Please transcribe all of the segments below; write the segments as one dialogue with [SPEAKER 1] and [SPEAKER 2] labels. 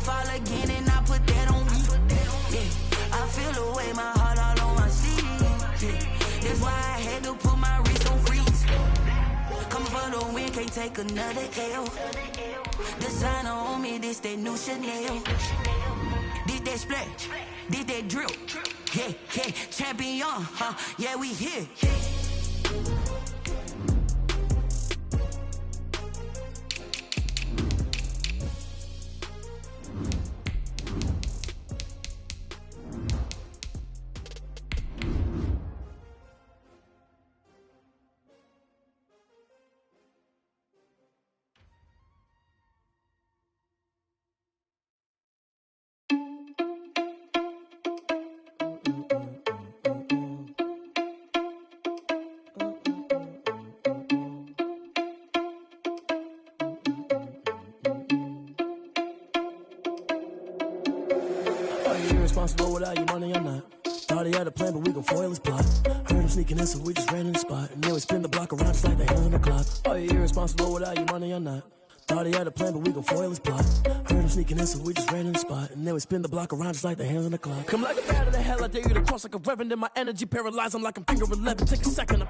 [SPEAKER 1] fall again and I put that on me. Yeah, I feel the way, my heart all on my sleeve. Yeah, that's why I had to put my wrist on freeze. Come for the win, can't take another L. Designer on me, this that new Chanel. This that splash, this that drill. Yeah, yeah, champion, huh? Yeah, we here.
[SPEAKER 2] Irresponsible without your money or not. Thought he had a plan, but we gon' foil his plot. Heard him sneaking in, so we just ran in the spot. And then we spin the block around just like the hands on the clock. Are you irresponsible without your money or not? Thought he had a plan, but we gon' foil his plot. Heard him sneaking in, so we just ran in the spot. And then we spin the block around just like the hands on the clock. Come like a bat of the hell, I dare you to cross like a reverend. In my energy paralyzed, I'm like I'm finger 11. Take a second.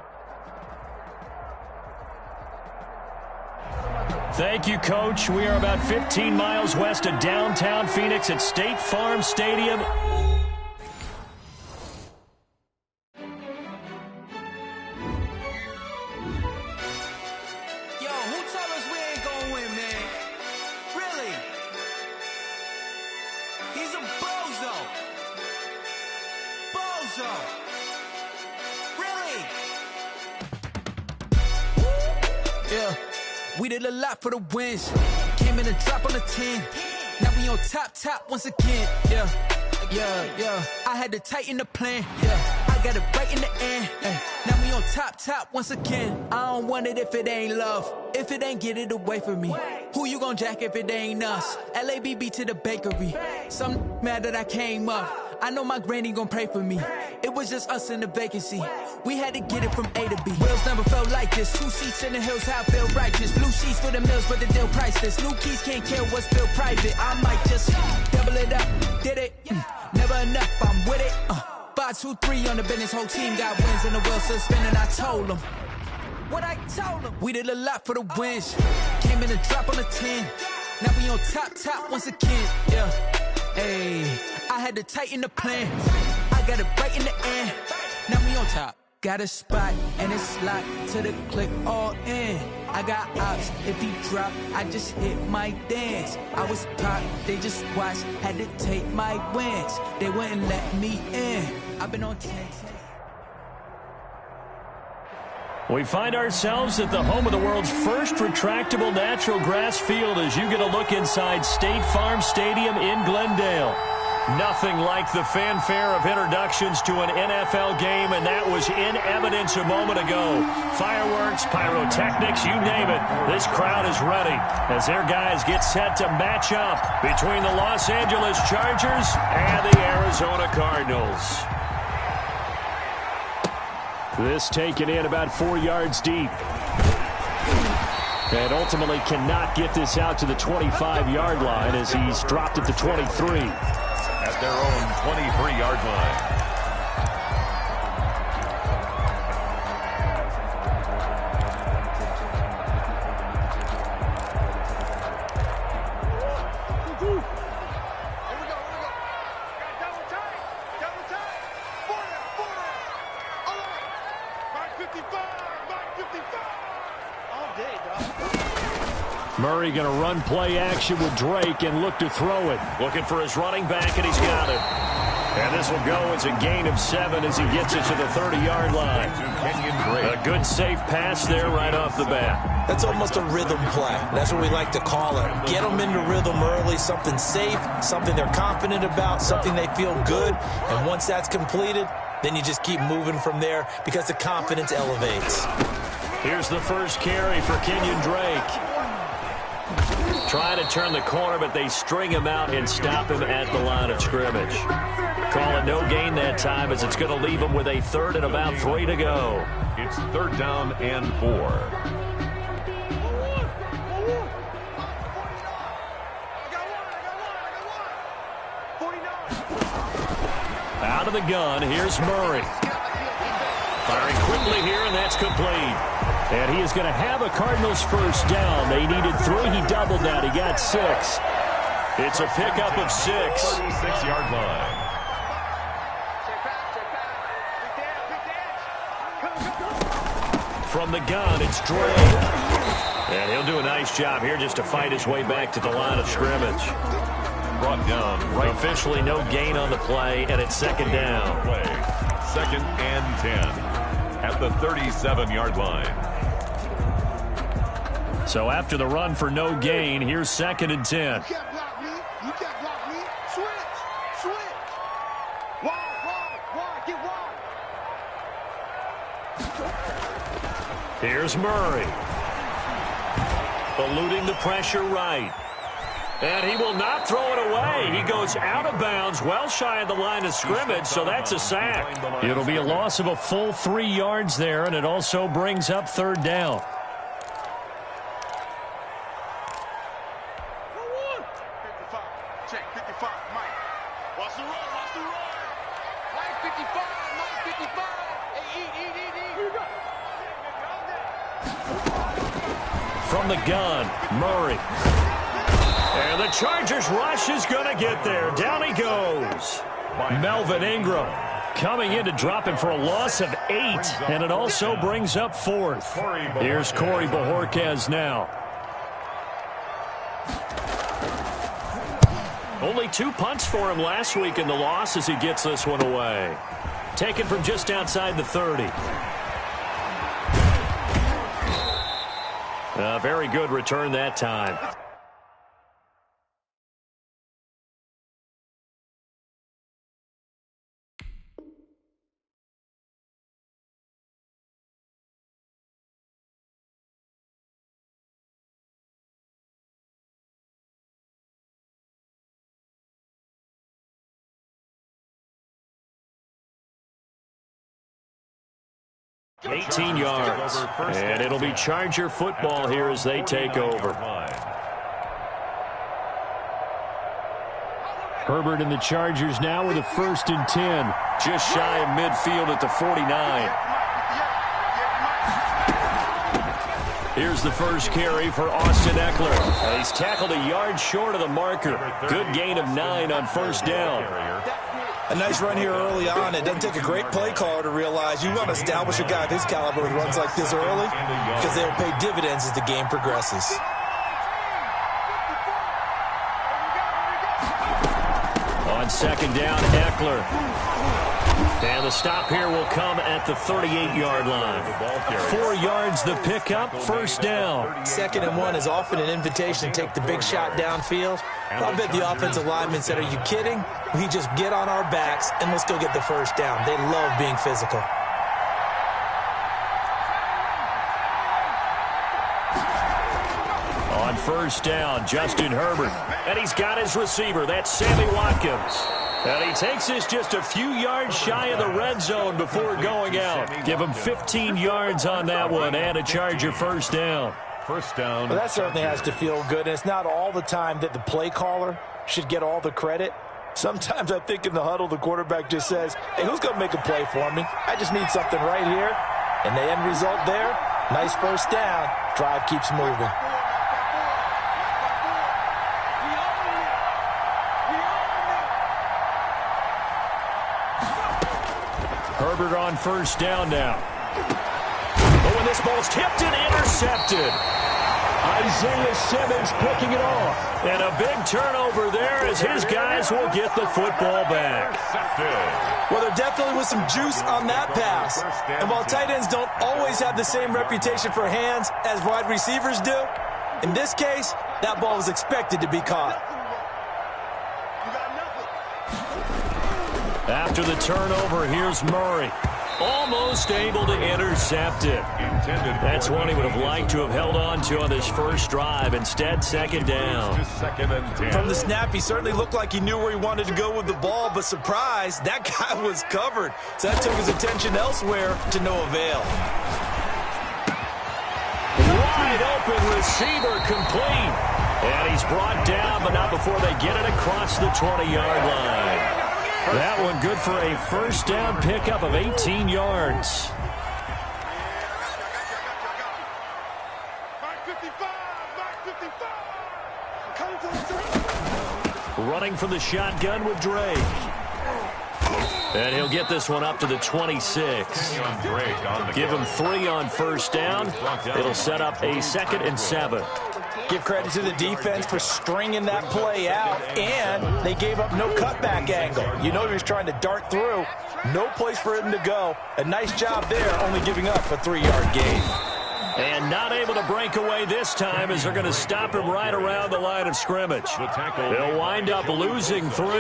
[SPEAKER 3] Thank you, Coach. We are about 15 miles west of downtown Phoenix at State Farm Stadium.
[SPEAKER 4] Yo, who told us we ain't gonna win, man? Really? He's a bozo. Bozo. Really? Yeah. We did a lot for the wins. Came in and drop on the 10. Now we on top once again. Yeah. I had to tighten the plan. Yeah. I got it right in the end. Now we on top once again. I don't want it if it ain't love. If it ain't, get it away from me. Who you gon' jack if it ain't us? LABB to the bakery. Some mad that I came up. I know my granny gon' pray for me. It was just us in the vacancy. We had to get it from A to B. Wheels never felt like this. 2 seats in the hills, how I feel righteous. Blue sheets for the mills, but the deal priceless. New keys can't kill what's still private. I might just double it up. Did it? Never enough, I'm with it. 5, 2, 3 on the business. Whole team got wins and the wheels still spinning. I told them. What I told them. We did a lot for the wins. Came in and drop on the 10. Now we on top once again. Yeah. Ayy. I had to tighten the plan. I got it right in the end. Now we on top. Got a spot and it's locked to the click all in. I got ops. If he drop, I just hit my dance. I was pop, they just watched. Had to take my wins. They wouldn't let me in. I've been on 10.
[SPEAKER 3] We find ourselves at the home of the world's first retractable natural grass field as you get a look inside State Farm Stadium in Glendale. Nothing like the fanfare of introductions to an NFL game, and that was in evidence a moment ago. Fireworks, pyrotechnics, you name it. This crowd is ready as their guys get set to match up between the Los Angeles Chargers and the Arizona Cardinals. This taken in about 4 yards deep. And ultimately cannot get this out to the 25-yard line as he's dropped it to 23.
[SPEAKER 5] At their own 23-yard line.
[SPEAKER 3] Murray going to run play action with Drake and look to throw it. Looking for his running back, and he's got it. And this will go as a gain of 7 as he gets it to the 30-yard line. A good, safe pass there right off the bat.
[SPEAKER 6] That's almost a rhythm play. That's what we like to call it. Get them into rhythm early, something safe, something they're confident about, something they feel good. And once that's completed, then you just keep moving from there because the confidence elevates.
[SPEAKER 3] Here's the first carry for Kenyon Drake. Trying to turn the corner, but they string him out and stop him at the line of scrimmage. Call it no gain that time as it's going to leave him with a 3rd and about 3 to go.
[SPEAKER 5] It's 3rd down and 4.
[SPEAKER 3] the gun. Here's Murray. Firing quickly here, and that's complete. And he is going to have a Cardinals first down. They needed 3. He doubled that. He got 6. It's a pickup of 6.
[SPEAKER 5] 36-yard line.
[SPEAKER 3] From the gun, it's Dre. And he'll do a nice job here just to fight his way back to the line of scrimmage.
[SPEAKER 5] Brought down right.
[SPEAKER 3] Officially no gain on the play, and it's second down.
[SPEAKER 5] Play. 2nd and 10 at the 37-yard line.
[SPEAKER 3] So after the run for no gain, here's 2nd and 10.
[SPEAKER 7] You can't block me. You can't block me. Switch. Wide. Get wide.
[SPEAKER 3] Here's Murray. Eluding the pressure right. And he will not throw it away. He goes out of bounds, well shy of the line of scrimmage, so that's a sack. It'll be a loss of a full 3 yards there, and it also brings up 3rd down.
[SPEAKER 7] Check 55, Mike. Watch the run. Mike 55. Hey,
[SPEAKER 3] From the gun, Murray. And the Chargers rush is going to get there. Down he goes. Melvin Ingram coming in to drop him for a loss of 8. And it also brings up 4th. Here's Corey Bojorquez now. Only 2 punts for him last week in the loss as he gets this one away. Taken from just outside the 30. A very good return that time. $18 yards, and it'll be Charger football here as they take over. Herbert and the Chargers now with a 1st and 10, just shy of midfield at the 49. Here's the first carry for Austin Eckler. He's tackled a yard short of the marker. Good gain of 9 on 1st down.
[SPEAKER 6] A nice run here early on. It doesn't take a great play caller to realize you want to establish a guy of his caliber with runs like this early because they'll pay dividends as the game progresses.
[SPEAKER 3] On 2nd down, Eckler. And the stop here will come at the 38-yard line. 4 yards the pickup, 1st down.
[SPEAKER 6] 2nd and 1 is often an invitation to take the big shot downfield. I bet the offensive linemen said, are you kidding? We just get on our backs and let's go get the 1st down. They love being physical.
[SPEAKER 3] On 1st down, Justin Herbert. And he's got his receiver. That's Sammy Watkins. And he takes this just a few yards shy of the red zone before going out. Give him 15 yards on that one and a Charger 1st down.
[SPEAKER 5] 1st down.
[SPEAKER 6] Well, that certainly has to feel good. And it's not all the time that the play caller should get all the credit. Sometimes I think in the huddle, the quarterback just says, hey, who's going to make a play for me? I just need something right here. And the end result there, nice 1st down. Drive keeps moving.
[SPEAKER 3] Herbert on 1st down now. Oh, and this ball's tipped and intercepted. Isaiah Simmons picking it off. And a big turnover there as his guys will get the football back.
[SPEAKER 6] Well, there definitely was some juice on that pass. And while tight ends don't always have the same reputation for hands as wide receivers do, in this case, that ball was expected to be caught.
[SPEAKER 3] After the turnover, here's Murray. Almost able to intercept it. That's one he would have liked to have held on to on this first drive. Instead, 2nd down.
[SPEAKER 6] From the snap, he certainly looked like he knew where he wanted to go with the ball, but surprise, that guy was covered. So that took his attention elsewhere to no avail.
[SPEAKER 3] Wide open receiver complete. And he's brought down, but not before they get it across the 20-yard line. That one good for a first down pickup of 18 yards. Running from the shotgun with Drake. And he'll get this one up to the 26. Give him 3 on first down. It'll set up a 2nd and 7.
[SPEAKER 6] Give credit to the defense for stringing that play out, and they gave up no cutback angle. You know he was trying to dart through. No place for him to go. A nice job there, only giving up a 3-yard gain.
[SPEAKER 3] And not able to break away this time as they're going to stop him right around the line of scrimmage. They'll wind up losing 3.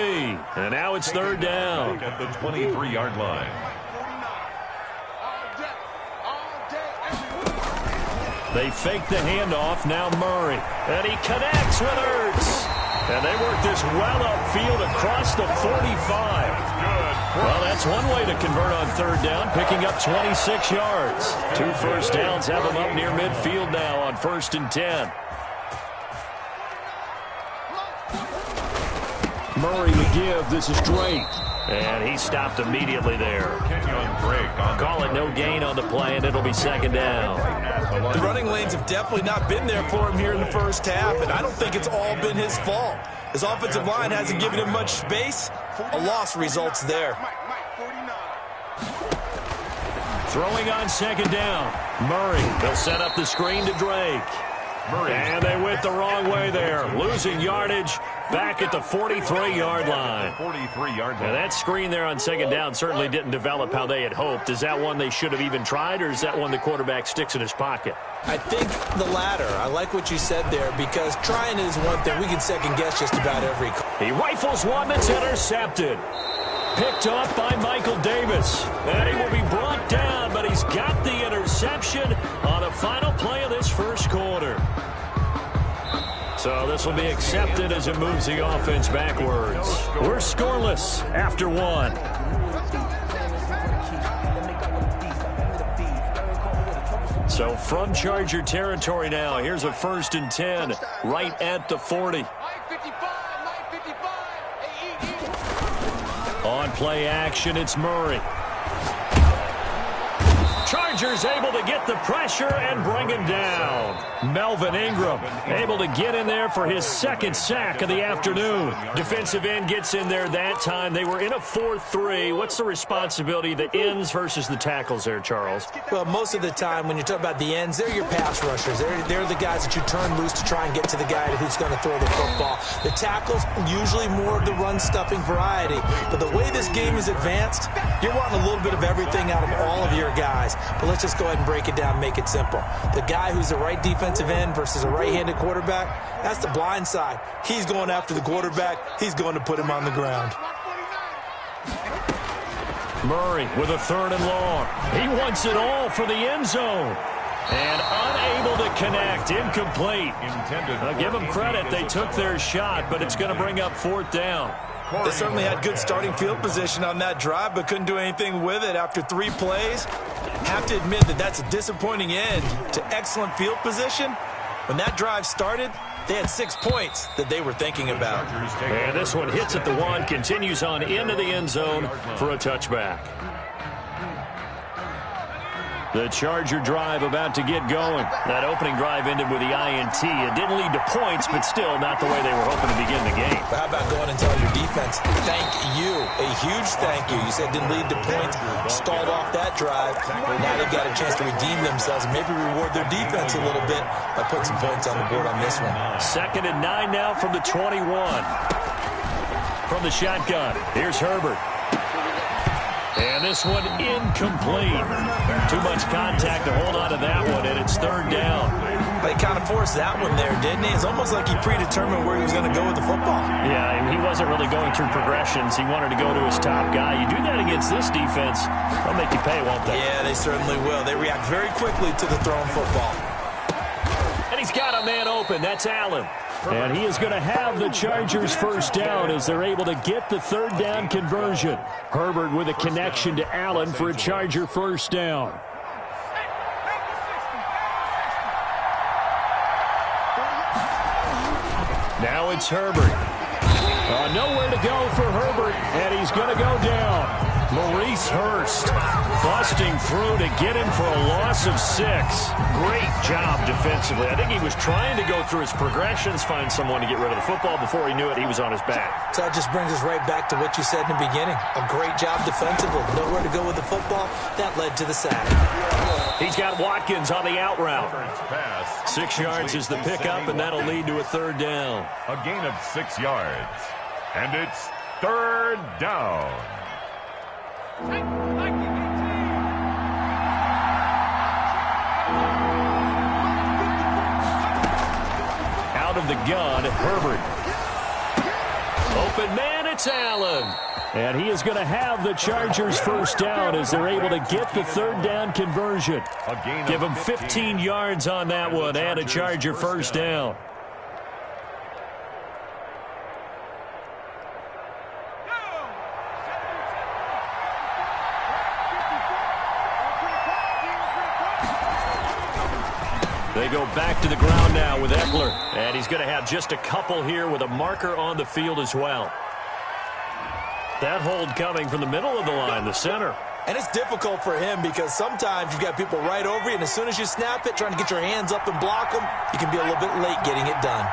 [SPEAKER 3] And now it's 3rd down.
[SPEAKER 5] At the 23-yard line.
[SPEAKER 3] They fake the handoff. Now Murray. And he connects with Ertz. And they work this well upfield across the 45. Well, that's one way to convert on 3rd down, picking up 26 yards. 2 first downs have them up near midfield now on 1st and 10. Murray to give. This is Drake. And he stopped immediately there. Call it no gain on the play, and it'll be 2nd down.
[SPEAKER 6] The running lanes have definitely not been there for him here in the first half, and I don't think it's all been his fault. His offensive line hasn't given him much space. A loss results there.
[SPEAKER 3] Throwing on 2nd down. Murray. They'll set up the screen to Drake. And they went the wrong way there. Losing yardage back at the 43-yard line.
[SPEAKER 5] 43-yard line.
[SPEAKER 3] Now that screen there on 2nd down certainly didn't develop how they had hoped. Is that one they should have even tried, or is that one the quarterback sticks in his pocket?
[SPEAKER 6] I think the latter. I like what you said there, because trying is one thing. We can second-guess just about every call.
[SPEAKER 3] He rifles one that's intercepted. Picked off by Michael Davis. And he will be brought down, but he's got the interception on the final play of this first quarter. So this will be accepted as it moves the offense backwards. We're scoreless after 1. So from Charger territory now, here's a 1st and 10 right at the 40. On play action, it's Murray. Chargers able to get the pressure and bring him down. Melvin Ingram able to get in there for his 2nd sack of the afternoon. Defensive end gets in there that time. They were in a 4-3. What's the responsibility of the ends versus the tackles there, Charles?
[SPEAKER 6] Well, most of the time when you talk about the ends, they're your pass rushers. They're the guys that you turn loose to try and get to the guy who's going to throw the football. The tackles, usually more of the run-stuffing variety. But the way this game is advanced, you're wanting a little bit of everything out of all of your guys. But let's just go ahead and break it down and make it simple. The guy who's the right defensive end versus a right-handed quarterback, that's the blind side. He's going after the quarterback. He's going to put him on the ground.
[SPEAKER 3] Murray with a 3rd and long. He wants it all for the end zone. And unable to connect. Incomplete. Give them credit. They took their shot, but it's going to bring up 4th down.
[SPEAKER 6] They certainly had good starting field position on that drive, but couldn't do anything with it after 3 plays. Have to admit that that's a disappointing end to excellent field position. When that drive started, they had 6 points that they were thinking about.
[SPEAKER 3] And this one hits at the 1, continues on into the end zone for a touchback. The Charger drive about to get going. That opening drive ended with the INT. It didn't lead to points, but still not the way they were hoping to begin the game.
[SPEAKER 6] But how about going and telling your defense, thank you, a huge thank you. You said it didn't lead to points, stalled off that drive. Now they've got a chance to redeem themselves and maybe reward their defense a little bit by putting some points on the board on this one.
[SPEAKER 3] 2nd and 9 now from the 21. From the shotgun, here's Herbert. And this one incomplete. Too much contact to hold on to that one, and it's 3rd down.
[SPEAKER 6] They kind of forced that one there, didn't he? It's almost like he predetermined where he was going to go with the football.
[SPEAKER 3] Yeah, he wasn't really going through progressions. He wanted to go to his top guy. You do that against this defense, they'll make you pay, won't they?
[SPEAKER 6] Yeah, they certainly will. They react very quickly to the thrown football.
[SPEAKER 3] And he's got a man open. That's Allen. And he is going to have the Chargers 1st down as they're able to get the 3rd down conversion. Herbert with a connection to Allen for a Charger 1st down. Now it's Herbert. Nowhere to go for Herbert, and he's going to go down. Maurice Hurst busting through to get him for a loss of 6. Great job defensively. I think he was trying to go through his progressions, find someone to get rid of the football. Before he knew it, he was on his back.
[SPEAKER 6] So that just brings us right back to what you said in the beginning. A great job defensively. Nowhere to go with the football. That led to the sack.
[SPEAKER 3] He's got Watkins on the out route. 6 yards is the pickup, and that'll lead to a 3rd down.
[SPEAKER 5] A gain of 6 yards. And it's 3rd down.
[SPEAKER 3] Out of the gun, Herbert. Open man, it's Allen. And he is going to have the Chargers 1st down as they're able to get the 3rd down conversion. Give him 15 yards on that one and a Charger 1st down. They go back to the ground now with Eckler. And he's going to have just a couple here with a marker on the field as well. That hold coming from the middle of the line, the center.
[SPEAKER 6] And it's difficult for him because sometimes you've got people right over you, and as soon as you snap it, trying to get your hands up and block them, you can be a little bit late getting it done.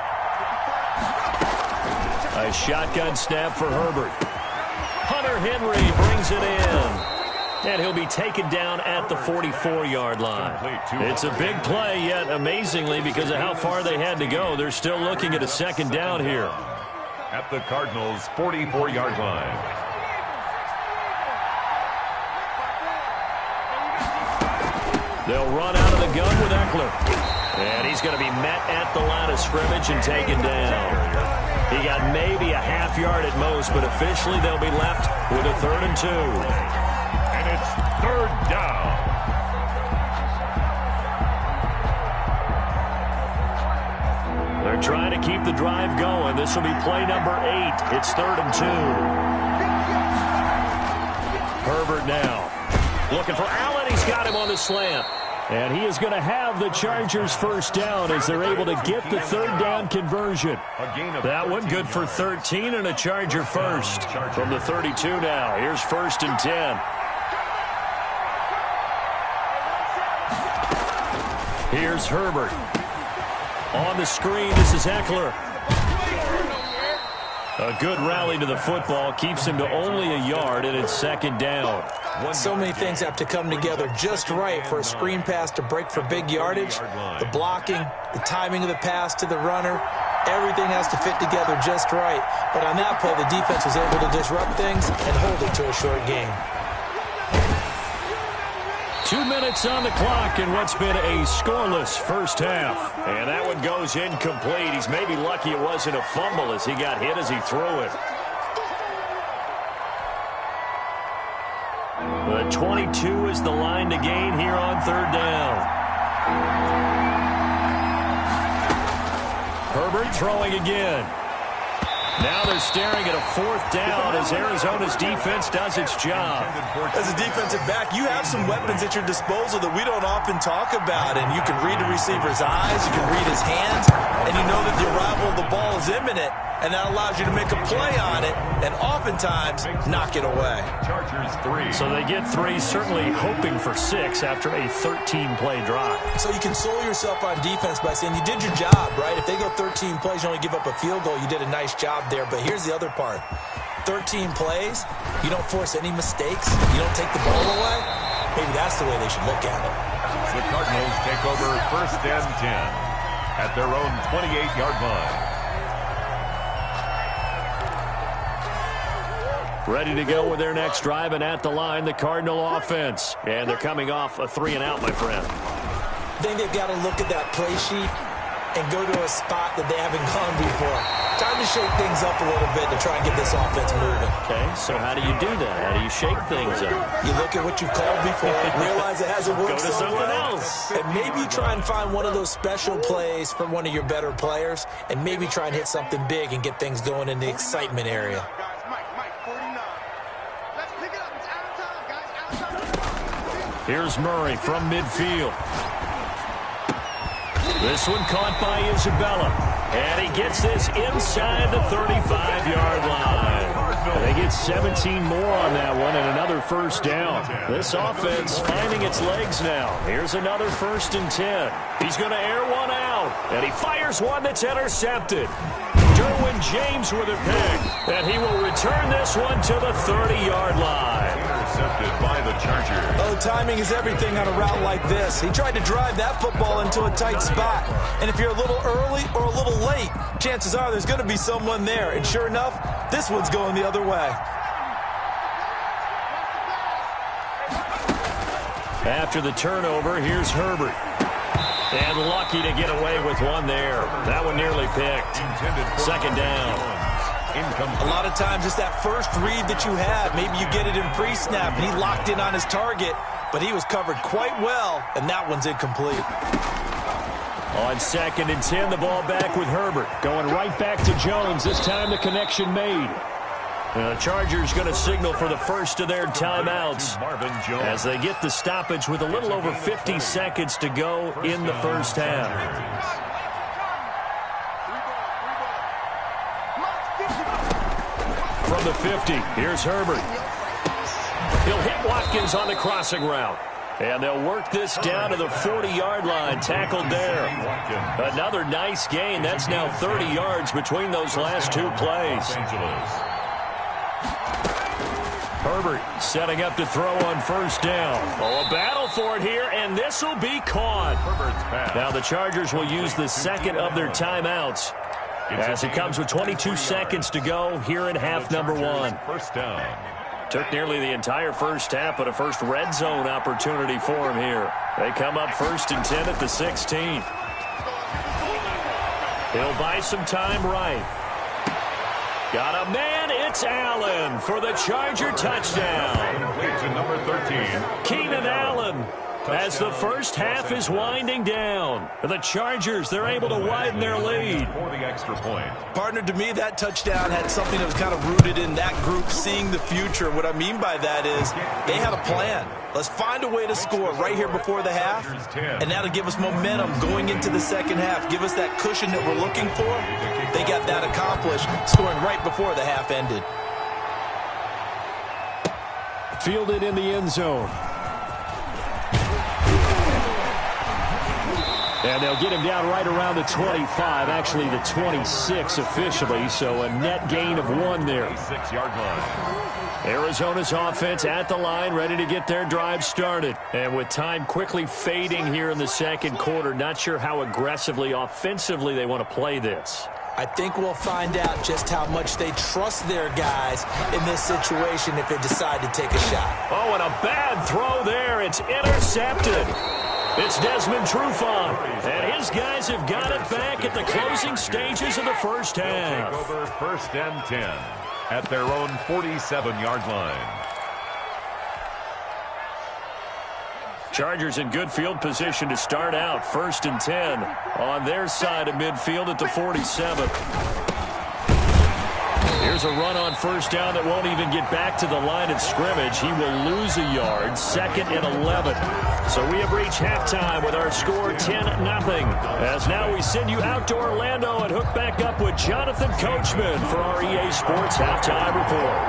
[SPEAKER 3] A shotgun snap for Herbert. Hunter Henry brings it in. And he'll be taken down at the 44-yard line. It's a big play, yet amazingly, because of how far they had to go, they're still looking at a 2nd down here.
[SPEAKER 5] At the Cardinals' 44-yard line.
[SPEAKER 3] They'll run out of the gun with Eckler. And he's going to be met at the line of scrimmage and taken down. He got maybe a half yard at most, but officially they'll be left with a 3rd and 2.
[SPEAKER 5] And it's 3rd down.
[SPEAKER 3] They're trying to keep the drive going. This will be play number 8. It's 3rd and 2. Herbert now. Looking for Allen. He's got him on the slant. And he is going to have the Chargers 1st down as they're able to get the 3rd down conversion. That one good for 13 and a Charger 1st. From the 32 now. Here's 1st and 10. Here's Herbert. On the screen, this is Eckler. A good rally to the football keeps him to only a yard, and it's 2nd down.
[SPEAKER 6] So many things have to come together just right for a screen pass to break for big yardage. The blocking, the timing of the pass to the runner, everything has to fit together just right. But on that play, the defense was able to disrupt things and hold it to a short game.
[SPEAKER 3] 2 minutes on the clock in what's been a scoreless 1st half. And that one goes incomplete. He's maybe lucky it wasn't a fumble as he got hit as he threw it. The 22 is the line to gain here on 3rd down. Herbert throwing again. Now they're staring at a 4th down as Arizona's defense does its job.
[SPEAKER 6] As a defensive back, you have some weapons at your disposal that we don't often talk about. And you can read the receiver's eyes, you can read his hands, and you know that the arrival of the ball is imminent. And that allows you to make a play on it and oftentimes knock it away.
[SPEAKER 5] Chargers 3.
[SPEAKER 3] So they get 3, certainly hoping for 6 after a 13-play drive.
[SPEAKER 6] So you console yourself on defense by saying you did your job, right? If they go 13 plays, you only give up a field goal, you did a nice job there. But here's the other part. 13 plays, you don't force any mistakes, you don't take the ball away. Maybe that's the way they should look at it.
[SPEAKER 5] The Cardinals take over 1st and 10 at their own 28-yard line.
[SPEAKER 3] Ready to go with their next drive, and at the line, the Cardinal offense. And they're coming off a 3-and-out, my friend.
[SPEAKER 6] I think they've got to look at that play sheet and go to a spot that they haven't gone before. Time to shake things up a little bit to try and get this offense moving.
[SPEAKER 3] Okay, so how do you do that? How do you shake things up?
[SPEAKER 6] You look at what you've called before, realize it hasn't worked
[SPEAKER 3] Go to
[SPEAKER 6] so
[SPEAKER 3] something
[SPEAKER 6] well,
[SPEAKER 3] else.
[SPEAKER 6] and maybe try and find one of those special plays from one of your better players, and maybe try and hit something big and get things going in the excitement area.
[SPEAKER 3] Here's Murray from midfield. This one caught by Isabella. And he gets this inside the 35-yard line. They get 17 more on that one and another first down. This offense finding its legs now. Here's another 1st and 10. He's going to air one out, and he fires one that's intercepted. Derwin James with a pick, and he will return this one to the 30-yard line.
[SPEAKER 5] Intercepted by the Chargers.
[SPEAKER 6] Oh, timing is everything on a route like this. He tried to drive that football into a tight spot. And if you're a little early or a little late, chances are there's going to be someone there. And sure enough, this one's going the other way.
[SPEAKER 3] After the turnover, here's Herbert. And lucky to get away with one there. That one nearly picked. 2nd down.
[SPEAKER 6] A lot of times it's that first read that you have. Maybe you get it in pre-snap, and he locked in on his target, but he was covered quite well, and that one's incomplete.
[SPEAKER 3] On 2nd and 10, the ball back with Herbert. Going right back to Jones. This time the connection made. The Chargers going to signal for the first of their timeouts as they get the stoppage with a little over 50 seconds to go in the first half. From the 50, here's Herbert. He'll hit Watkins on the crossing route. And they'll work this down to the 40-yard line, tackled there. Another nice gain. That's now 30 yards between those last two plays. Herbert setting up to throw on first down. Oh, a battle for it here, and this will be caught. Now the Chargers will use the second of their timeouts as it comes with 22 seconds to go here in half number 1.
[SPEAKER 5] First down.
[SPEAKER 3] Took nearly the entire first half, but a first red zone opportunity for him here. They come up 1st and 10 at the 16. He'll buy some time right. Got a man, it's Allen for the Charger touchdown.
[SPEAKER 5] Leads in number 13.
[SPEAKER 3] Keenan Allen as the first half is winding down. The Chargers, they're able to widen their lead.
[SPEAKER 5] For the extra point.
[SPEAKER 6] Partner, to me, that touchdown had something that was kind of rooted in that group seeing the future. What I mean by that is they had a plan. Let's find a way to score right here before the half, and that'll give us momentum going into the second half. Give us that cushion that we're looking for. They got that accomplished, scoring right before the half ended.
[SPEAKER 3] Fielded in the end zone. And they'll get him down right around the 25, actually the 26 officially, so a net gain of 1 there.
[SPEAKER 5] 6-yard line.
[SPEAKER 3] Arizona's offense at the line, ready to get their drive started. And with time quickly fading here in the second quarter, not sure how aggressively, offensively they want to play this.
[SPEAKER 6] I think we'll find out just how much they trust their guys in this situation if they decide to take a shot.
[SPEAKER 3] Oh, and a bad throw there. It's intercepted. It's Desmond Trufant, and his guys have got it back at the closing stages of the first half.
[SPEAKER 5] Take over 1st and 10 at their own 47-yard line.
[SPEAKER 3] Chargers in good field position to start out. 1st and 10 on their side of midfield at the 47. Here's a run on first down that won't even get back to the line of scrimmage. He will lose a yard. 2nd and 11. So we have reached halftime with our score 10-0. As now we send you out to Orlando and hook back up with Jonathan Coachman for our EA Sports Halftime Report.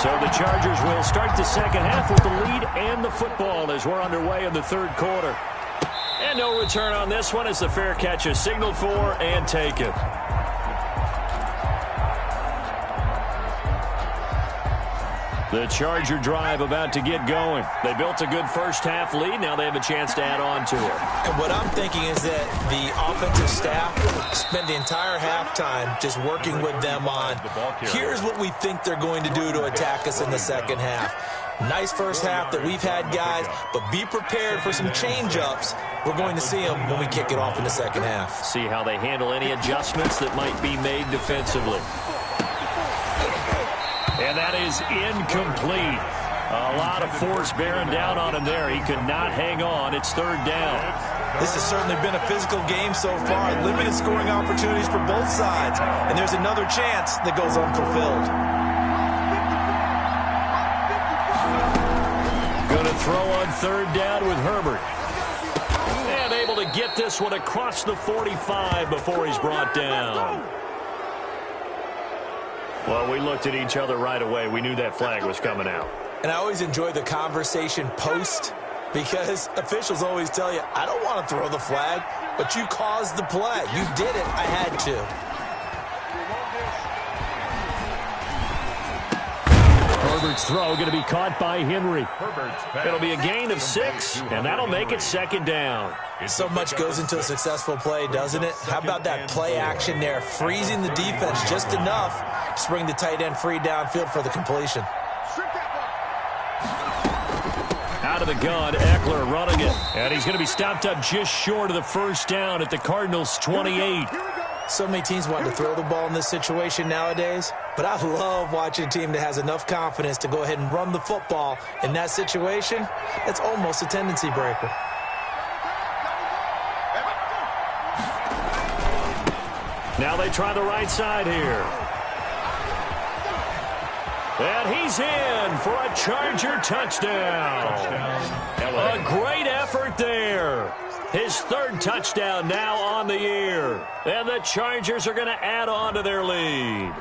[SPEAKER 3] So the Chargers will start the second half with the lead and the football as we're underway in the third quarter. And no return on this one as the fair catch is signaled for and taken. The Charger drive about to get going. They built a good first half lead. Now they have a chance to add on to it.
[SPEAKER 6] And what I'm thinking is that the offensive staff spent the entire halftime just working with them on, here's what we think they're going to do to attack us in the second half. Nice first half that we've had, guys, but be prepared for some change-ups. We're going to see them when we kick it off in the second half.
[SPEAKER 3] See how they handle any adjustments that might be made defensively. And that is incomplete. A lot of force bearing down on him there. He could not hang on. It's 3rd down.
[SPEAKER 6] This has certainly been a physical game so far. Limited scoring opportunities for both sides. And there's another chance that goes unfulfilled.
[SPEAKER 3] Going to throw on 3rd down with Herbert. And able to get this one across the 45 before he's brought down. Well, we looked at each other right away. We knew that flag was coming out.
[SPEAKER 6] And I always enjoy the conversation post, because officials always tell you, I don't want to throw the flag, but you caused the play. You did it. I had to.
[SPEAKER 3] Herbert's throw going to be caught by Henry. It'll be a gain of 6, and that'll make it second down.
[SPEAKER 6] So much goes into a successful play, doesn't it? How about that play action there, freezing the defense just enough to bring the tight end free downfield for the completion.
[SPEAKER 3] Out of the gun, Eckler running it. And he's going to be stopped up just short of the first down at the Cardinals' 28.
[SPEAKER 6] So many teams want to throw the ball in this situation nowadays, but I love watching a team that has enough confidence to go ahead and run the football in that situation. That's almost a tendency breaker.
[SPEAKER 3] Now they try the right side here. And he's in for a Charger touchdown. A great effort there. His third touchdown now on the year. And the Chargers are going to add on to their lead.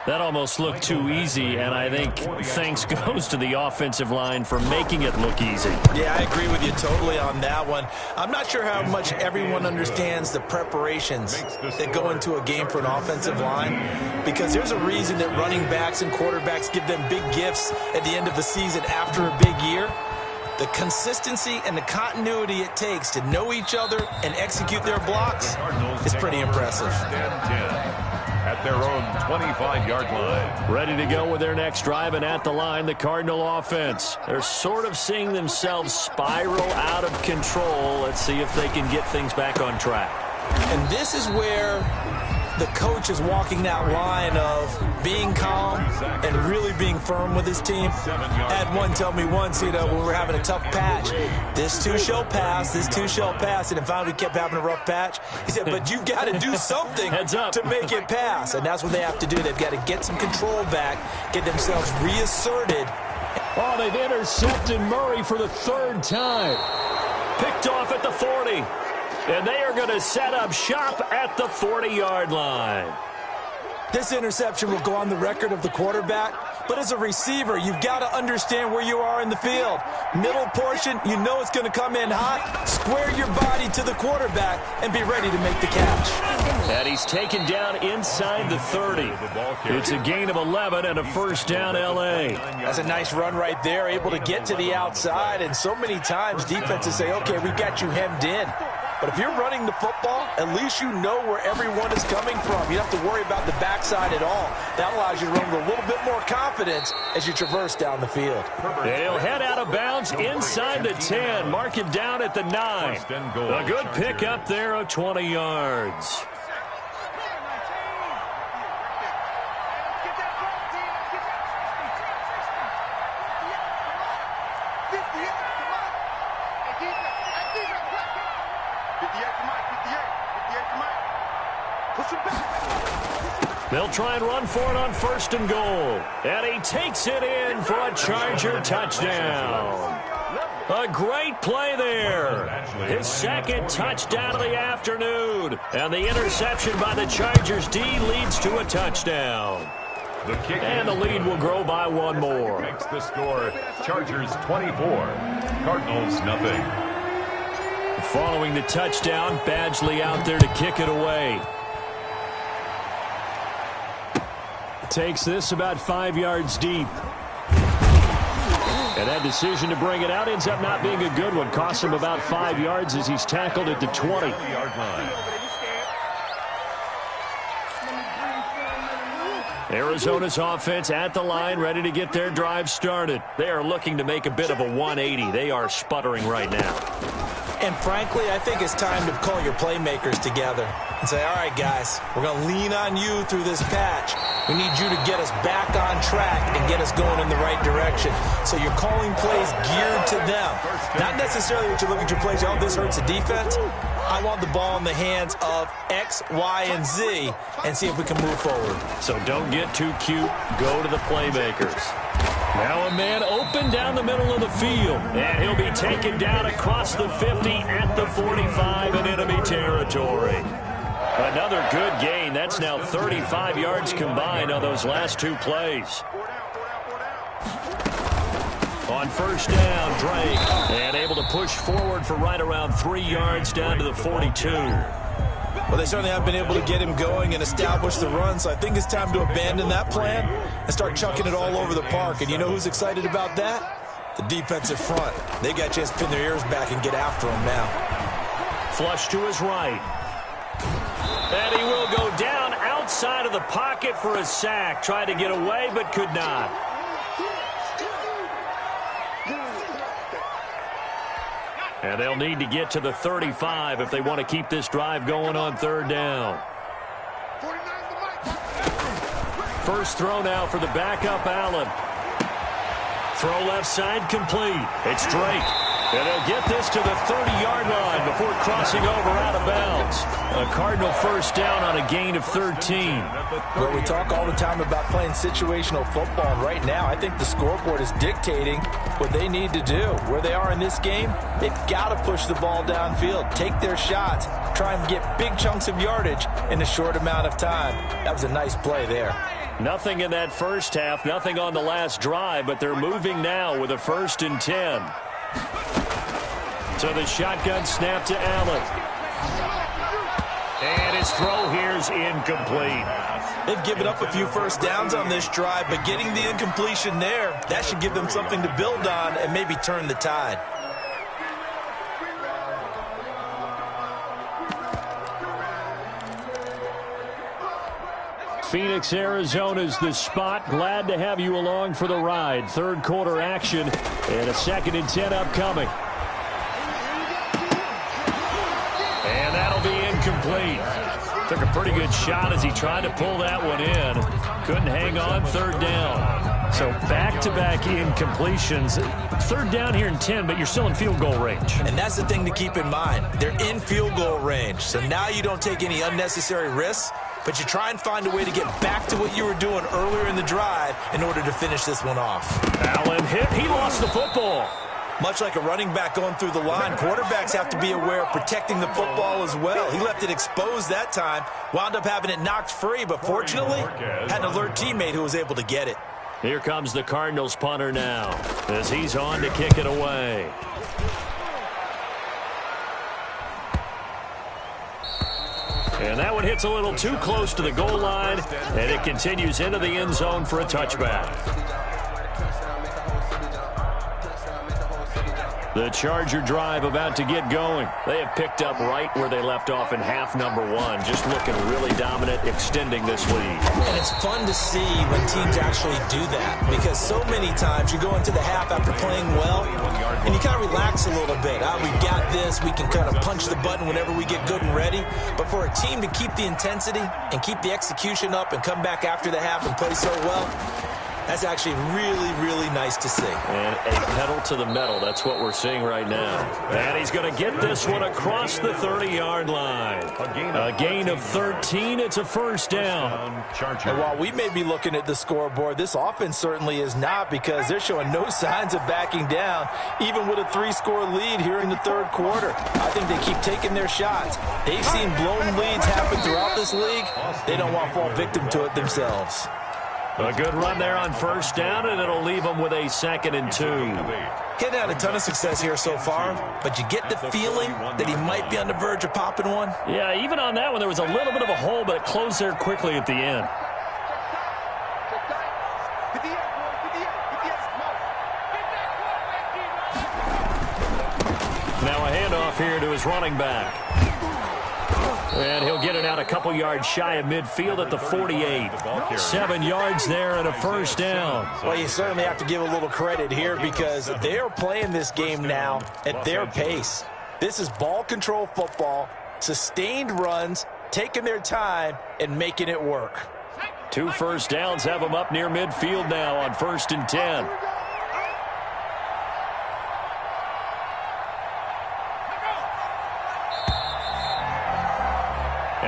[SPEAKER 3] That almost looked too easy, and I think thanks goes to the offensive line for making it look easy.
[SPEAKER 6] Yeah, I agree with you totally on that one. I'm not sure how much everyone understands the preparations that go into a game for an offensive line, because there's a reason that running backs and quarterbacks give them big gifts at the end of the season after a big year. The consistency and the continuity it takes to know each other and execute their blocks is pretty impressive.
[SPEAKER 5] At their own 25-yard line.
[SPEAKER 3] Ready to go with their next drive, and at the line, the Cardinal offense. They're sort of seeing themselves spiral out of control. Let's see if they can get things back on track.
[SPEAKER 6] And this is where the coach is walking that line of being calm and really being firm with his team. I had one tell me once, when we were having a tough patch, this too shall pass, this too shall pass, and finally we kept having a rough patch. He said, but you've got to do something to make it pass, and that's what they have to do. They've got to get some control back, get themselves reasserted.
[SPEAKER 3] Oh, they've intercepted Murray for the third time. Picked off at the 40. And they are going to set up shop at the 40-yard line.
[SPEAKER 6] This interception will go on the record of the quarterback, but as a receiver, you've got to understand where you are in the field. Middle portion, you know it's going to come in hot. Square your body to the quarterback and be ready to make the catch.
[SPEAKER 3] And he's taken down inside the 30. It's a gain of 11 and a first down, L.A.
[SPEAKER 6] That's a nice run right there, able to get to the outside, and so many times defenses say, okay, we got you hemmed in. But if you're running the football, at least you know where everyone is coming from. You don't have to worry about the backside at all. That allows you to run with a little bit more confidence as you traverse down the field.
[SPEAKER 3] He'll head out of bounds inside the 10. Mark it down at the 9. A good pickup there of 20 yards. They'll try and run for it on first and goal. And he takes it in for a Charger touchdown. A great play there. His second touchdown of the afternoon. And the interception by the Chargers D leads to a touchdown. And the lead will grow by one more.
[SPEAKER 5] Makes the score Chargers 24, Cardinals nothing.
[SPEAKER 3] Following the touchdown, Badgley out there to kick it away. Takes this about 5 yards deep. And that decision to bring it out ends up not being a good one. Costs him about 5 yards as he's tackled at the 20. Arizona's offense at the line, ready to get their drive started. They are looking to make a bit of a 180. They are sputtering right now.
[SPEAKER 6] And frankly, I think it's time to call your playmakers together and say, all right, guys, we're going to lean on you through this patch. We need you to get us back on track and get us going in the right direction. So you're calling plays geared to them. Not necessarily what you look at your plays, oh, this hurts the defense. I want the ball in the hands of X, Y, and Z and see if we can move forward.
[SPEAKER 3] So don't get too cute. Go to the playmakers. Now a man open down the middle of the field, and he'll be taken down across the 50 at the 45 in enemy territory. Another good gain. That's now 35 yards combined on those last two plays. On first down, Drake, and able to push forward for right around 3 yards down to the 42.
[SPEAKER 6] Well, they certainly have been able to get him going and establish the run, so I think it's time to abandon that plan and start chucking it all over the park. And you know who's excited about that? The defensive front. They got a chance to pin their ears back and get after him now.
[SPEAKER 3] Flush to his right. And he will go down outside of the pocket for a sack. Tried to get away, but could not. And they'll need to get to the 35 if they want to keep this drive going on third down. First throw now for the backup, Allen. Throw left side complete. It's Drake. And they'll get this to the 30-yard line before crossing over out of bounds. A Cardinal first down on a gain of 13.
[SPEAKER 6] Well, we talk all the time about playing situational football. And right now, I think the scoreboard is dictating what they need to do. Where they are in this game, they've got to push the ball downfield, take their shots, try and get big chunks of yardage in a short amount of time. That was a nice play there.
[SPEAKER 3] Nothing in that first half, nothing on the last drive, but they're moving now with a 1st and 10. So the shotgun snap to Allen. And his throw here is incomplete.
[SPEAKER 6] They've given up a few first downs on this drive, but getting the incompletion there, that should give them something to build on and maybe turn the tide.
[SPEAKER 3] Phoenix, Arizona's the spot. Glad to have you along for the ride. Third quarter action and a 2nd and 10 upcoming. And that'll be incomplete. Took a pretty good shot as he tried to pull that one in. Couldn't hang on, third down. So back-to-back incompletions. Third down here in 10, but you're still in field goal range.
[SPEAKER 6] And that's the thing to keep in mind. They're in field goal range. So now you don't take any unnecessary risks, but you try and find a way to get back to what you were doing earlier in the drive in order to finish this one off.
[SPEAKER 3] Allen hit. He lost the football.
[SPEAKER 6] Much like a running back going through the line, quarterbacks have to be aware of protecting the football as well. He left it exposed that time, wound up having it knocked free, but fortunately, had an alert teammate who was able to get it.
[SPEAKER 3] Here comes the Cardinals punter now as he's on to kick it away. And that one hits a little too close to the goal line, and it continues into the end zone for a touchback. The Charger drive about to get going. They have picked up right where they left off in half number one, just looking really dominant, extending this lead.
[SPEAKER 6] And it's fun to see when teams actually do that, because so many times you go into the half after playing well, and you kind of relax a little bit. We've got this. We can kind of punch the button whenever we get good and ready. But for a team to keep the intensity and keep the execution up and come back after the half and play so well, that's actually really, really nice to see.
[SPEAKER 3] And a pedal to the metal. That's what we're seeing right now. And he's going to get this one across the 30-yard line. A gain of 13. It's a first down.
[SPEAKER 6] And while we may be looking at the scoreboard, this offense certainly is not, because they're showing no signs of backing down, even with a 3-score lead here in the third quarter. I think they keep taking their shots. They've seen blown leads happen throughout this league. They don't want to fall victim to it themselves.
[SPEAKER 3] A good run there on first down, and it'll leave them with a 2nd and 2.
[SPEAKER 6] He's had a ton of success here so far, but you get the feeling that he might be on the verge of popping one.
[SPEAKER 3] Yeah, even on that one, there was a little bit of a hole, but it closed there quickly at the end. Now a handoff here to his running back. And he'll get it out a couple yards shy of midfield at the 48. 7 yards there and a first down.
[SPEAKER 6] Well, you certainly have to give a little credit here, because they're playing this game now at their pace. This is ball control football, sustained runs, taking their time, and making it work.
[SPEAKER 3] 2 first downs have them up near midfield now on 1st and 10.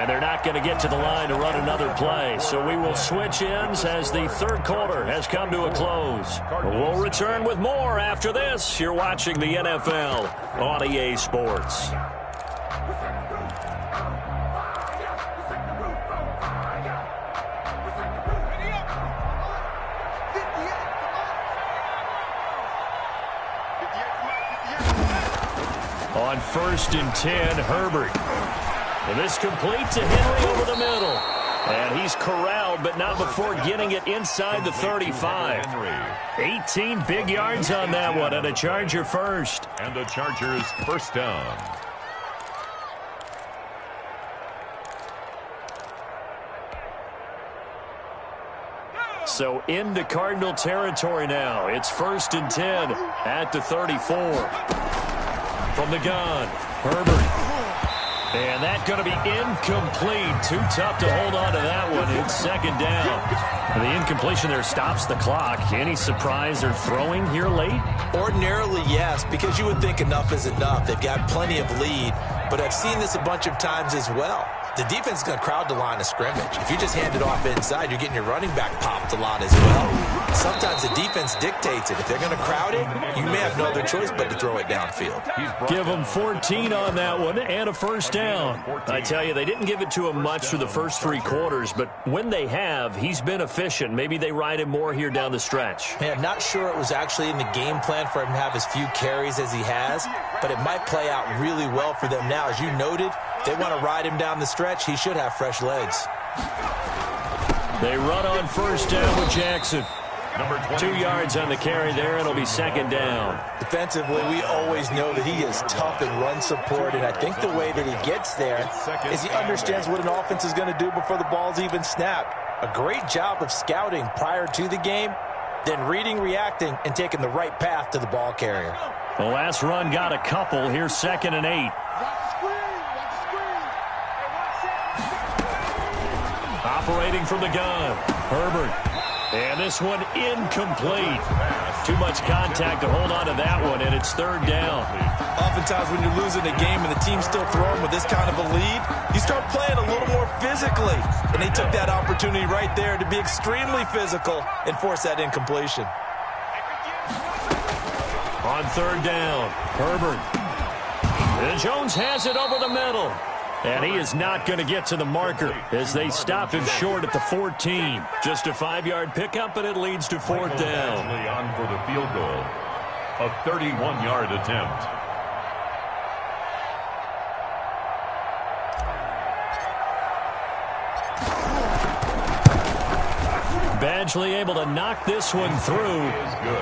[SPEAKER 3] And they're not going to get to the line to run another play. So we will switch ends as the third quarter has come to a close. We'll return with more after this. You're watching the NFL on EA Sports. On 1st and 10, Herbert. And this complete to Henry over the middle. And he's corralled, but not before getting it inside the 35. 18 big yards on that one, and a Charger first.
[SPEAKER 5] And the Chargers first down.
[SPEAKER 3] So into Cardinal territory now. It's 1st and 10 at the 34. From the gun, Herbert. And that's going to be incomplete. Too tough to hold on to that one. It's 2nd down. And the incompletion there stops the clock. Any surprise they're throwing here late?
[SPEAKER 6] Ordinarily, yes, because you would think enough is enough. They've got plenty of lead, but I've seen this a bunch of times as well. The defense is going to crowd the line of scrimmage. If you just hand it off inside, you're getting your running back popped a lot as well. Sometimes the defense dictates it. If they're going to crowd it, you may have no other choice but to throw it downfield.
[SPEAKER 3] Give them 14 on that one and a first down. I tell you, they didn't give it to him much for the first 3 quarters, but when they have, he's been efficient. Maybe they ride him more here down the stretch.
[SPEAKER 6] Man, I'm not sure it was actually in the game plan for him to have as few carries as he has, but it might play out really well for them now. As you noted, they want to ride him down the stretch. He should have fresh legs.
[SPEAKER 3] They run on first down with Jackson. 2 yards on the carry there. It'll be 2nd down.
[SPEAKER 6] Defensively, we always know that he is tough in run support, and I think the way that he gets there is he understands what an offense is going to do before the ball's even snapped. A great job of scouting prior to the game, then reading, reacting, and taking the right path to the ball carrier.
[SPEAKER 3] The last run got a couple. Here's 2nd and 8. Operating from the gun, Herbert. And this one incomplete. Too much contact to hold on to that one, and it's 3rd down.
[SPEAKER 6] Oftentimes when you're losing a game and the team's still throwing with this kind of a lead, you start playing a little more physically. And they took that opportunity right there to be extremely physical and force that incompletion.
[SPEAKER 3] On 3rd down, Herbert. And Jones has it over the middle. And he is not going to get to the marker as they stop him short at the 14. Just a 5-yard pickup, and it leads to 4th down.
[SPEAKER 5] On for the field goal. A 31-yard attempt.
[SPEAKER 3] Badgley able to knock this one through,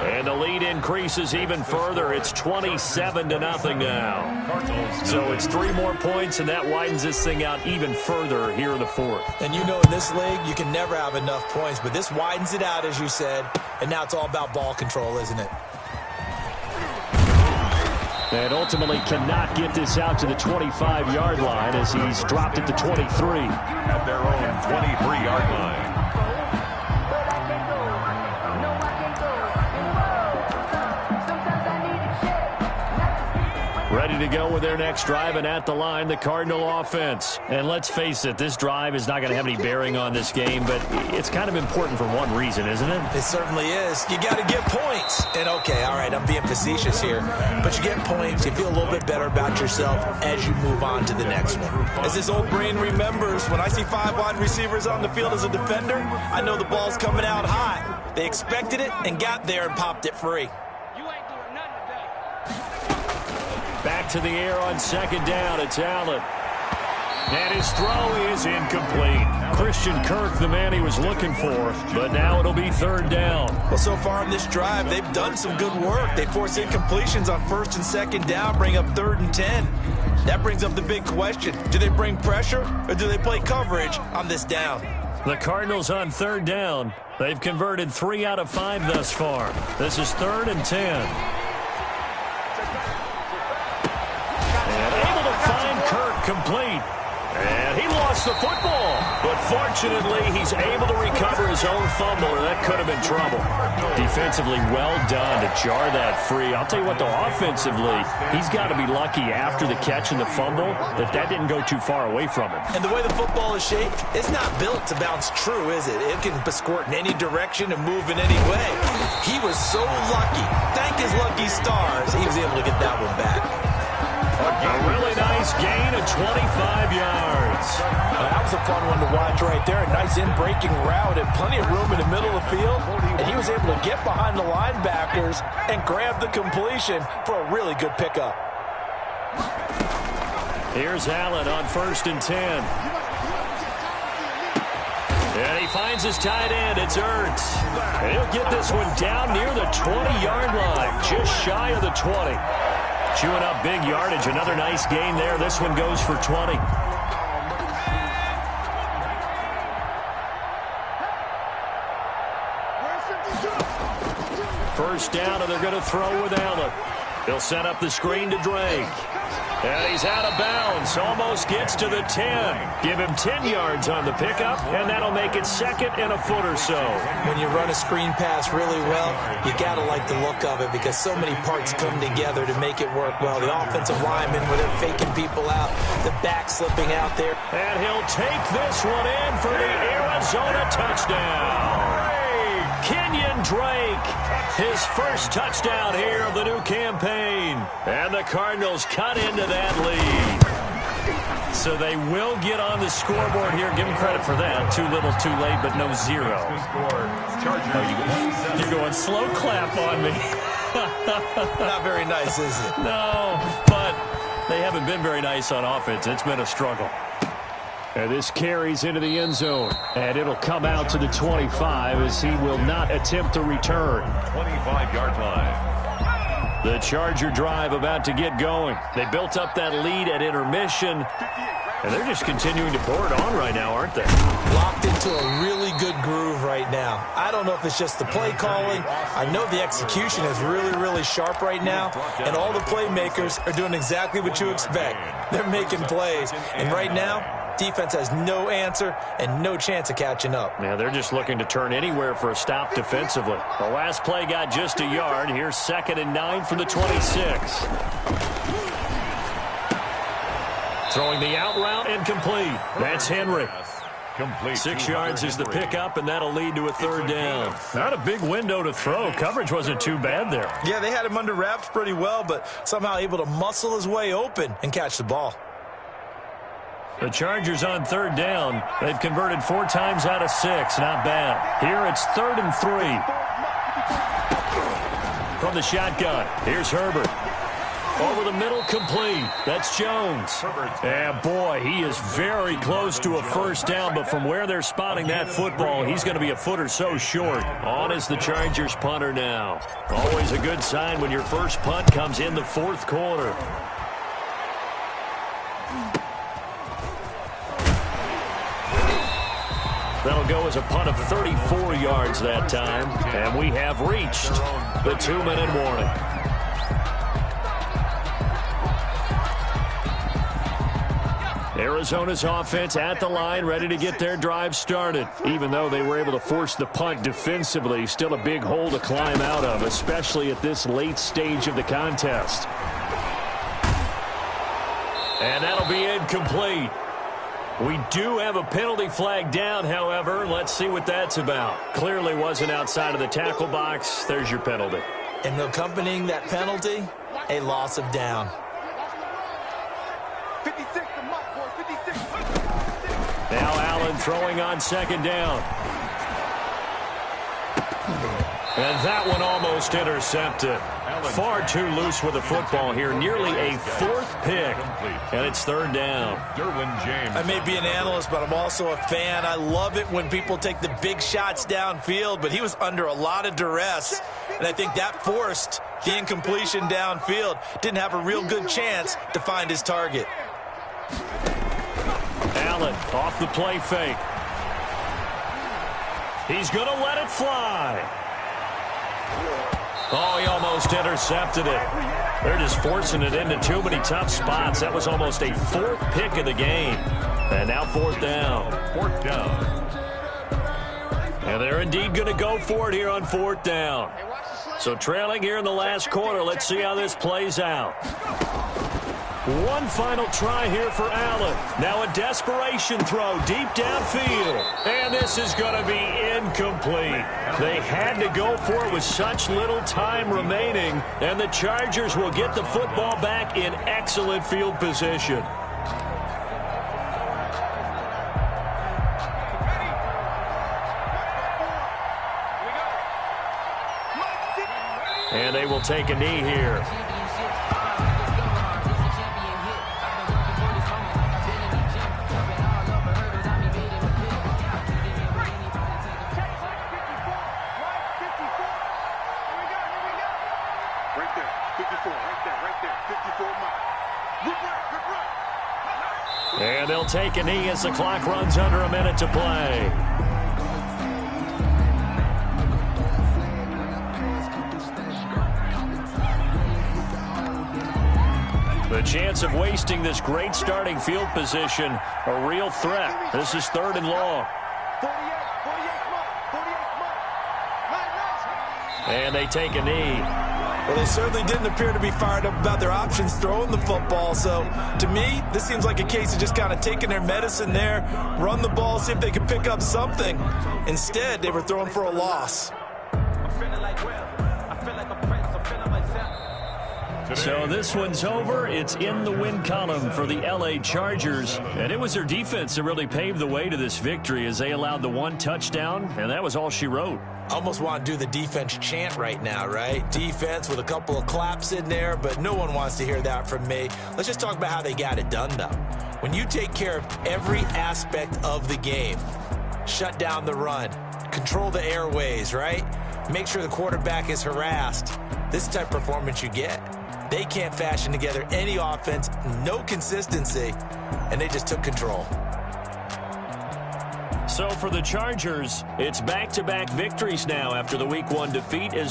[SPEAKER 3] and the lead increases even further. It's 27-0 now. So it's 3 more points, and that widens this thing out even further here in the 4th.
[SPEAKER 6] And you know in this league, you can never have enough points, but this widens it out, as you said, and now it's all about ball control, isn't it?
[SPEAKER 3] And ultimately cannot get this out to the 25-yard line as he's dropped it to 23.
[SPEAKER 5] At their own 23-yard line.
[SPEAKER 3] Ready to go with their next drive, and at the line, the Cardinal offense. And let's face it, this drive is not going to have any bearing on this game, but it's kind of important for one reason, isn't it?
[SPEAKER 6] It certainly is. You got to get points. And okay, all right, I'm being facetious here, but you get points, you feel a little bit better about yourself as you move on to the next one. As this old brain remembers, when I see 5 wide receivers on the field as a defender, I know the ball's coming out hot. They expected it and got there and popped it free.
[SPEAKER 3] Back to the air on 2nd down. It's Allen. And his throw is incomplete. Christian Kirk, the man he was looking for, but now it'll be 3rd down.
[SPEAKER 6] Well, so far in this drive, they've done some good work. They force incompletions on 1st and 2nd down, bring up 3rd and 10. That brings up the big question. Do they bring pressure, or do they play coverage on this down?
[SPEAKER 3] The Cardinals on 3rd down. They've converted 3 out of 5 thus far. This is 3rd and 10. Complete. And he lost the football. But fortunately, he's able to recover his own fumble, and that could have been trouble. Defensively, well done to jar that free. I'll tell you what, though, offensively, he's got to be lucky after the catch and the fumble that didn't go too far away from him.
[SPEAKER 6] And the way the football is shaped, it's not built to bounce true, is it? It can squirt in any direction and move in any way. He was so lucky. Thank his lucky stars, he was able to get that one back.
[SPEAKER 3] A really nice gain of 25 yards.
[SPEAKER 6] That was a fun one to watch right there. A nice in-breaking route and plenty of room in the middle of the field. And he was able to get behind the linebackers and grab the completion for a really good pickup.
[SPEAKER 3] Here's Allen on 1st and 10. And he finds his tight end. It's Ertz. And he'll get this one down near the 20-yard line, just shy of the 20. Chewing up big yardage. Another nice gain there. This one goes for 20. First down, and they're going to throw with Allen. He'll set up the screen to Drake. And he's out of bounds. Almost gets to the 10. Give him 10 yards on the pickup, and that'll make it 2nd and a foot or so.
[SPEAKER 6] When you run a screen pass really well, you got to like the look of it because so many parts come together to make it work well. The offensive linemen, where they're faking people out, the back slipping out there.
[SPEAKER 3] And he'll take this one in for the Arizona touchdown. Kenyon Drake, his first touchdown here of the new campaign. And the Cardinals cut into that lead. So they will get on the scoreboard here. Give them credit for that. Too little, too late, but no 0. You're going slow clap on me.
[SPEAKER 6] Not very nice, is it?
[SPEAKER 3] No, but they haven't been very nice on offense. It's been a struggle. And this carries into the end zone. And it'll come out to the 25 as he will not attempt to return.
[SPEAKER 5] 25-yard line.
[SPEAKER 3] The Charger drive about to get going. They built up that lead at intermission. And they're just continuing to pour it on right now, aren't they?
[SPEAKER 6] Locked into a really good groove right now. I don't know if it's just the play calling. I know the execution is really, really sharp right now. And all the playmakers are doing exactly what you expect. They're making plays. And right now, defense has no answer and no chance of catching up.
[SPEAKER 3] Yeah, they're just looking to turn anywhere for a stop defensively. The last play got just a yard. Here's 2nd and 9 from the 26. Throwing the out route and complete. That's Henry. 6 yards is the pickup, and that'll lead to a 3rd down. Not a big window to throw. Coverage wasn't too bad there.
[SPEAKER 6] Yeah, they had him under wraps pretty well, but somehow able to muscle his way open and catch the ball.
[SPEAKER 3] The Chargers on 3rd down. They've converted 4 times out of 6. Not bad. Here it's 3rd and 3. From the shotgun, here's Herbert. Over the middle, complete. That's Jones. And boy, he is very close to a 1st down, but from where they're spotting that football, he's going to be a foot or so short. On is the Chargers punter now. Always a good sign when your first punt comes in the 4th quarter. That'll go as a punt of 34 yards that time. And we have reached the 2-minute warning. Arizona's offense at the line, ready to get their drive started. Even though they were able to force the punt defensively, still a big hole to climb out of, especially at this late stage of the contest. And that'll be incomplete. We do have a penalty flag down, however. Let's see what that's about. Clearly wasn't outside of the tackle box. There's your penalty.
[SPEAKER 6] And accompanying that penalty, a loss of down.
[SPEAKER 7] 56 to Mike, boy, 56.
[SPEAKER 3] Now Allen throwing on 2nd down. And that one almost intercepted. Far too loose with the football here. Nearly a 4th pick. And it's 3rd down.
[SPEAKER 6] I may be an analyst, but I'm also a fan. I love it when people take the big shots downfield, but he was under a lot of duress. And I think that forced the incompletion downfield. Didn't have a real good chance to find his target.
[SPEAKER 3] Allen off the play fake. He's going to let it fly. Oh, he almost intercepted it. They're just forcing it into too many tough spots. That was almost a 4th pick of the game. And now 4th down.
[SPEAKER 5] 4th down.
[SPEAKER 3] And they're indeed going to go for it here on 4th down. So trailing here in the last quarter. Let's see how this plays out. One final try here for Allen. Now a desperation throw deep downfield. And this is going to be incomplete. They had to go for it with such little time remaining. And the Chargers will get the football back in excellent field position. And they will take a knee here. And they'll take a knee as the clock runs under a minute to play. The chance of wasting this great starting field position, a real threat. This is 3rd and long. And they take a knee.
[SPEAKER 6] Well, they certainly didn't appear to be fired up about their options throwing the football. So, to me, this seems like a case of just kind of taking their medicine there, run the ball, see if they can pick up something. Instead, they were throwing for a loss.
[SPEAKER 3] So this one's over. It's in the win column for the LA Chargers. And it was their defense that really paved the way to this victory as they allowed the 1 touchdown, and that was all she wrote.
[SPEAKER 6] Almost want to do the defense chant right now, right? Defense with a couple of claps in there, but no one wants to hear that from me. Let's just talk about how they got it done, though. When you take care of every aspect of the game, shut down the run, control the airways, right? Make sure the quarterback is harassed. This type of performance you get. They can't fashion together any offense, no consistency, and they just took control.
[SPEAKER 3] So for the Chargers, it's back-to-back victories now after the Week 1 defeat as